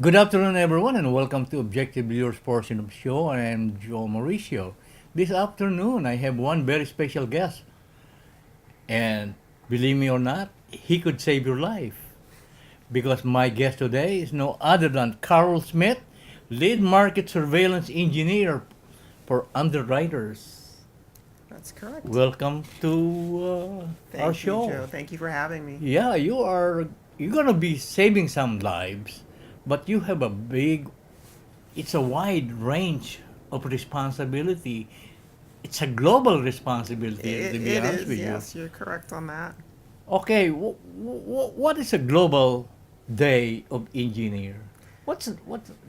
Good afternoon, everyone, and welcome to Objective Viewers portion of the show. I am Joe Mauricio. This afternoon, I have one very special guest, and believe me or not, he could save your life because my guest today is no other than Carl Smith, lead market surveillance engineer for underwriters. That's correct. Welcome to our Thank you, show. Joe. Thank you for having me. Yeah, you're gonna be saving some lives, but you have it's a wide range of responsibility. It's a global responsibility, to be It honest is, with you. yes, you're correct on that. Okay, what is a global day of engineer? What's a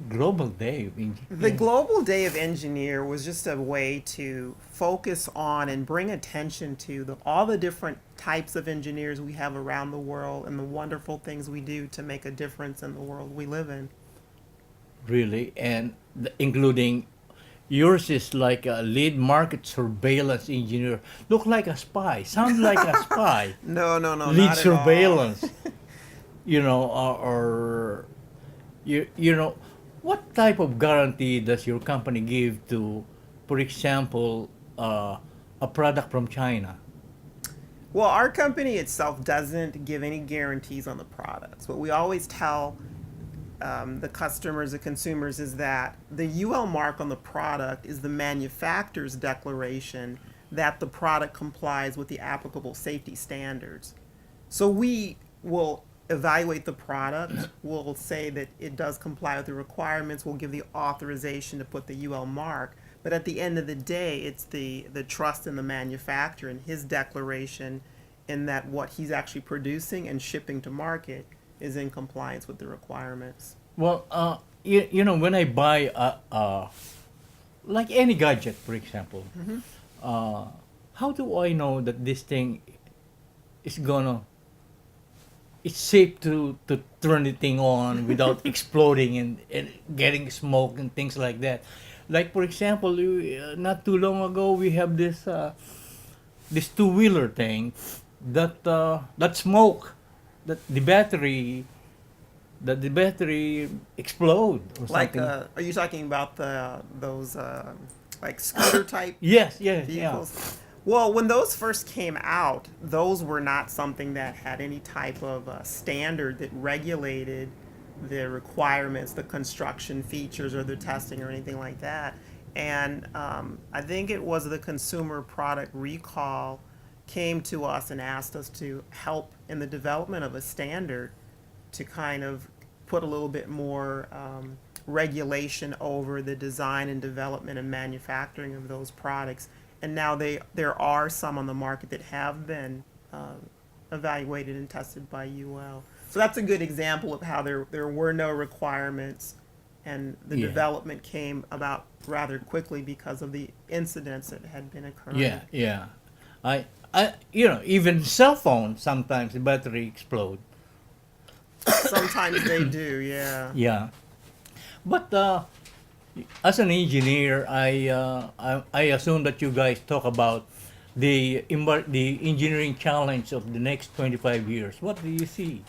global day of The engineer? Global Day of Engineer was just a way to focus on and bring attention to all the different types of engineers we have around the world and the wonderful things we do to make a difference in the world we live in. Really, and including yours is like a lead market surveillance engineer. Look like a spy. Sound like a spy. No, no, no, Lead not at all. surveillance. Or you know, what type of guarantee does your company give to, for example, a product from China? Well, our company itself doesn't give any guarantees on the products. What we always tell the customers, the consumers, is that the UL mark on the product is the manufacturer's declaration that the product complies with the applicable safety standards. So we will evaluate the product, we'll say that it does comply with the requirements, we'll give the authorization to put the UL mark. But at the end of the day, it's the trust in the manufacturer and his declaration in that what he's actually producing and shipping to market is in compliance with the requirements. Well, when I buy like any gadget, for example, uh, how do I know that this thing is gonna it's safe to turn the thing on without exploding and getting smoke and things like that. Like for example, not too long ago we have this two wheeler thing that smoke that the battery explode or Like, something. are you talking about those like scooter type Yes, yes, yeah, vehicles? Well, when those first came out, those were not something that had any type of standard that regulated the requirements, the construction features, or the testing, or anything like that. And I think it was the Consumer Product Recall came to us and asked us to help in the development of a standard to kind of put a little bit more regulation over the design and development and manufacturing of those products. And now there are some on the market that have been evaluated and tested by UL. So that's a good example of how there were no requirements and the yeah, development came about rather quickly because of the incidents that had been yeah, occurring. yeah. Even cell phones sometimes the battery explode. Sometimes they do, yeah. Yeah, but as an engineer, I assume that you guys talk about the engineering challenge of the next 25 years. What do you see?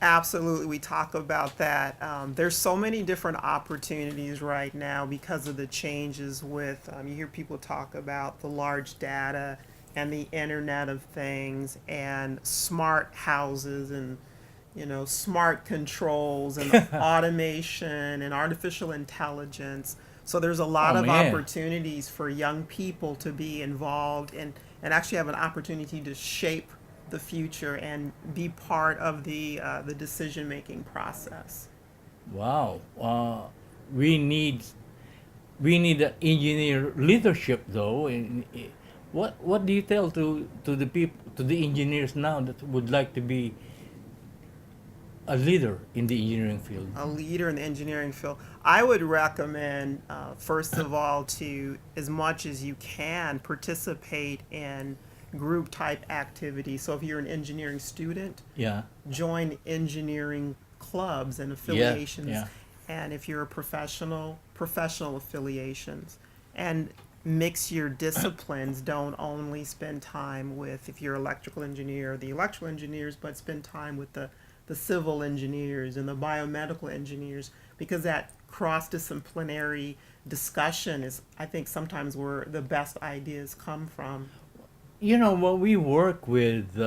Absolutely, we talk about that. There's so many different opportunities right now because of the changes with, you hear people talk about the large data and the Internet of Things and smart houses and, smart controls and automation and artificial intelligence. So there's a Oh lot of man, opportunities for young people to be involved and actually have an opportunity to shape the future and be part of the decision making process. wow. We need we need a engineer leadership though. What do you tell to the people to the engineers now that would like to be a leader in the engineering field? A leader in the engineering field, I would recommend, first of all, to, as much as you can, participate in group type activities. So if you're an engineering student, Yeah, join engineering clubs and yeah, affiliations. yeah, And if you're a professional affiliations. And mix your disciplines. Don't only spend time with, if you're electrical engineer, the electrical engineers, but spend time with the civil engineers and the biomedical engineers. because that cross-disciplinary discussion is, I think, sometimes where the best ideas come from. When we work with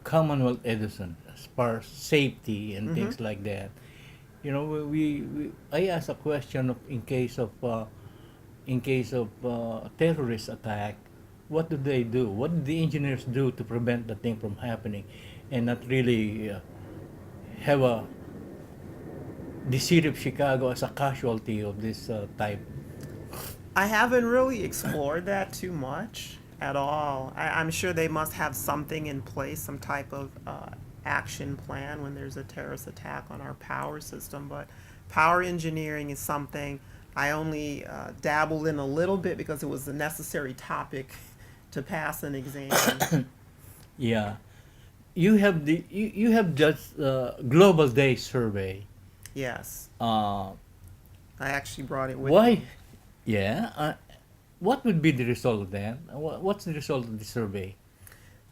Commonwealth Edison as far as safety and Hmm. things like that, I ask a question of in case of terrorist attack, what do they do? What do the engineers do to prevent the thing from happening, and not really have the city of Chicago as a casualty of this type? I haven't really explored that too much at all. I'm sure they must have something in place, some type of action plan when there's a terrorist attack on our power system. But power engineering is something I only dabbled in a little bit because it was a necessary topic to pass an exam. Yeah, you have just Global Day survey. Yes, Uh, I actually brought it with why? me. Yeah. What would be the result of that? What's the result of the survey?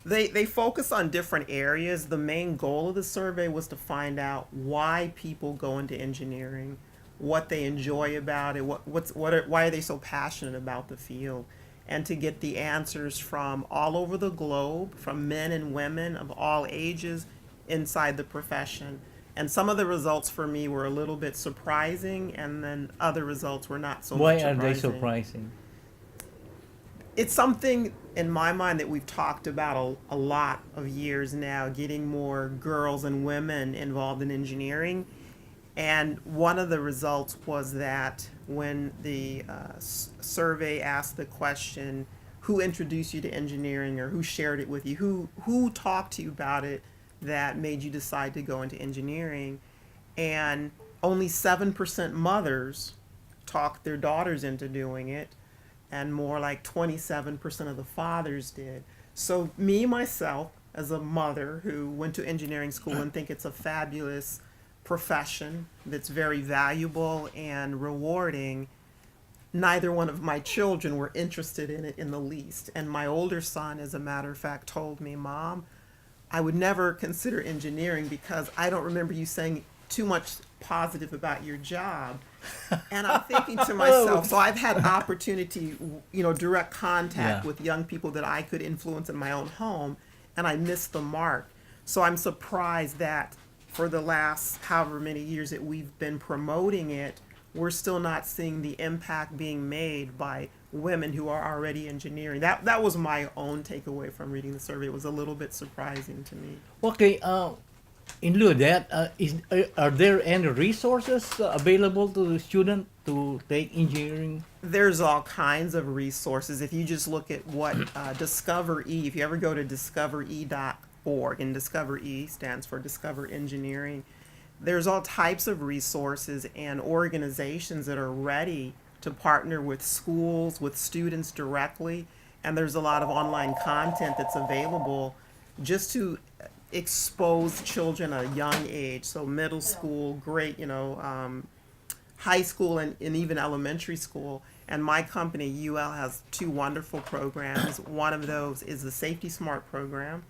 They focus on different areas. The main goal of the survey was to find out why people go into engineering, what they enjoy about it, why are they so passionate about the field, and to get the answers from all over the globe, from men and women of all ages inside the profession. And some of the results for me were a little bit surprising, and then other results were not so much Why are they surprising. surprising? It's something in my mind that we've talked about a lot of years now, getting more girls and women involved in engineering. And one of the results was that when the survey asked the question, who introduced you to engineering, or who shared it with you, who talked to you about it that made you decide to go into engineering, and only 7% mothers talked their daughters into doing it, and more like 27% of the fathers did. So, me, myself, as a mother who went to engineering school and think it's a fabulous profession that's very valuable and rewarding, neither one of my children were interested in it in the least. And my older son, as a matter of fact, told me, Mom, I would never consider engineering because I don't remember you saying too much positive about your job. And I'm thinking to myself, so I've had opportunity, direct contact Yeah. with young people that I could influence in my own home, and I missed the mark. So I'm surprised that for the last however many years that we've been promoting it, we're still not seeing the impact being made by women who are already engineering. That was my own takeaway from reading the survey. It was a little bit surprising to me. Okay. In lieu of that, are there any resources available to the student to take engineering? There's all kinds of resources. If you just look at what Discover E, if you ever go to discovere.org, and Discover E stands for Discover Engineering, there's all types of resources and organizations that are ready to partner with schools, with students directly, and there's a lot of online content that's available just to expose children at a young age. So middle school, great, high school, and even elementary school. And my company, UL, has two wonderful programs. One of those is the Safety Smart program,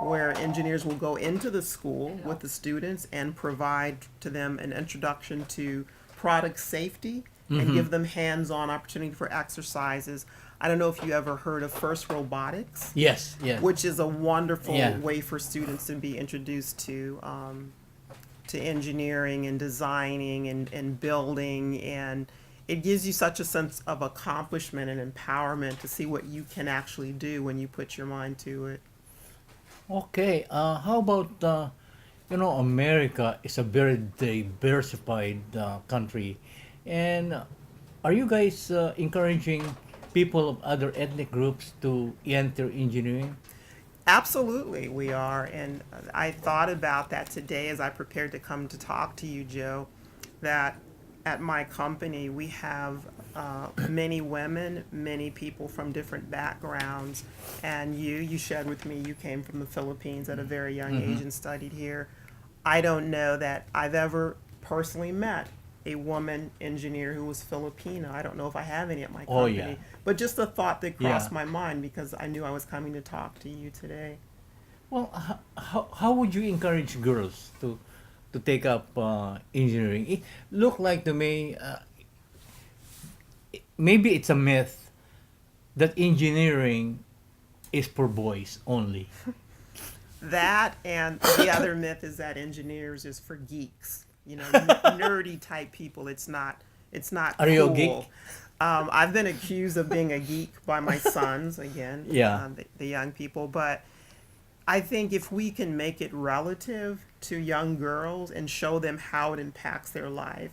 where engineers will go into the school with the students and provide to them an introduction to product safety and give them hands-on opportunity for exercises. I don't know if you ever heard of First Robotics, Yes, yes. which is a wonderful Yeah. way for students to be introduced to engineering and designing and building, and it gives you such a sense of accomplishment and empowerment to see what you can actually do when you put your mind to it. Okay. How about America is a very diversified country, and are you guys encouraging people of other ethnic groups to enter engineering? Absolutely, we are. And I thought about that today as I prepared to come to talk to you, Joe, that at my company we have many women, many people from different backgrounds. And you shared with me you came from the Philippines at a very young age and studied here. I don't know that I've ever personally met a woman engineer who was Filipino. I don't know if I have any at my Oh, company. yeah. But just a thought that crossed Yeah. my mind because I knew I was coming to talk to you today. Well, how would you encourage girls to take up engineering. It looked like to me, maybe it's a myth that engineering is for boys only. That and the other myth is that engineers is for geeks, nerdy type people. It's not. It's not Are cool. you a geek? I've been accused of being a geek by my sons again. Yeah. The young people, but I think if we can make it relative to young girls and show them how it impacts their life,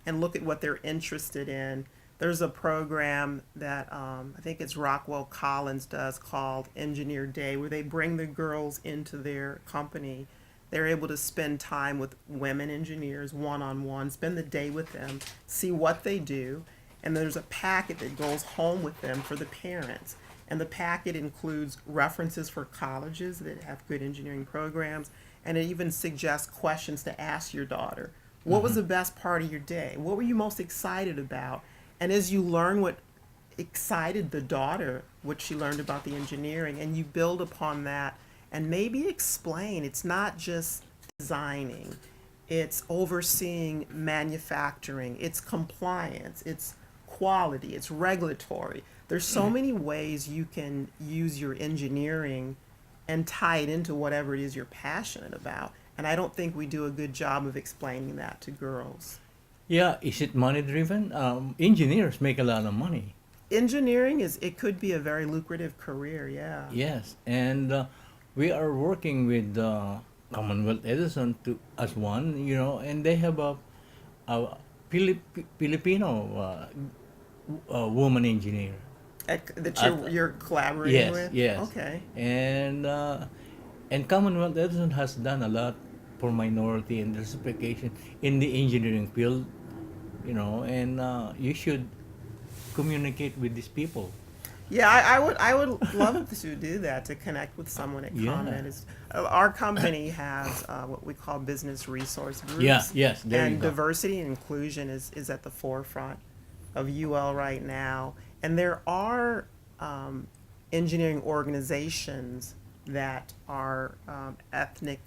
and look at what they're interested in. There's a program that I think it's Rockwell Collins does called Engineer Day, where they bring the girls into their company. They're able to spend time with women engineers one-on-one, spend the day with them, see what they do, and there's a packet that goes home with them for the parents. And the packet includes references for colleges that have good engineering programs, and it even suggests questions to ask your daughter. What was the best part of your day? What were you most excited about? And as you learn what excited the daughter, what she learned about the engineering, and you build upon that and maybe explain it's not just designing, it's overseeing manufacturing, it's compliance, it's quality, it's regulatory. There's so many ways you can use your engineering and tie it into whatever it is you're passionate about. And I don't think we do a good job of explaining that to girls. Yeah, is it money driven? Engineers make a lot of money. Engineering it could be a very lucrative career, yeah. Yes, and we are working with Commonwealth Edison to as one, and they have a Filipino woman engineer. That At- you're collaborating Yes, with? yes. Okay. And Commonwealth Edison has done a lot for minority and diversification in the engineering field, and you should communicate with these people. Yeah, I would love to do that, to connect with someone at Yeah. ComEd. Our company has what we call business resource groups. Yeah, yes, there you And go. diversity and inclusion is at the forefront of UL right now. And there are engineering organizations that are ethnic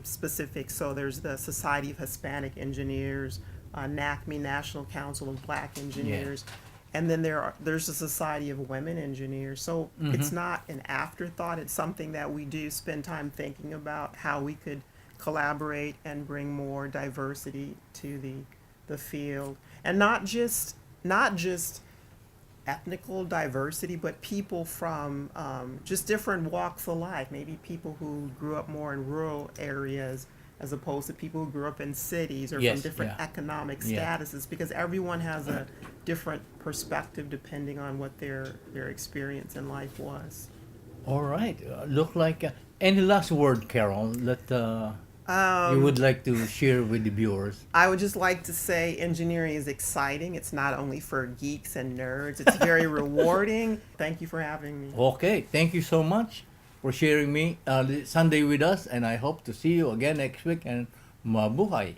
specific. So there's the Society of Hispanic Engineers, NACME, National Council of Black Engineers. And then there's the Society of Women Engineers. So it's not an afterthought. It's something that we do spend time thinking about, how we could collaborate and bring more diversity to the field. And not just ethnical diversity, but people from just different walks of life. Maybe people who grew up more in rural areas as opposed to people who grew up in cities, or Yes, from different yeah. economic Yeah. statuses, because everyone has a different perspective depending on what their experience in life was. All right. Look like any last word, Carol, that you would like to share with the viewers. I would just like to say engineering is exciting. It's not only for geeks and nerds. It's very rewarding. Thank you for having me. Okay. Thank you so much for sharing me Sunday with us, and I hope to see you again next week. And mabuhay.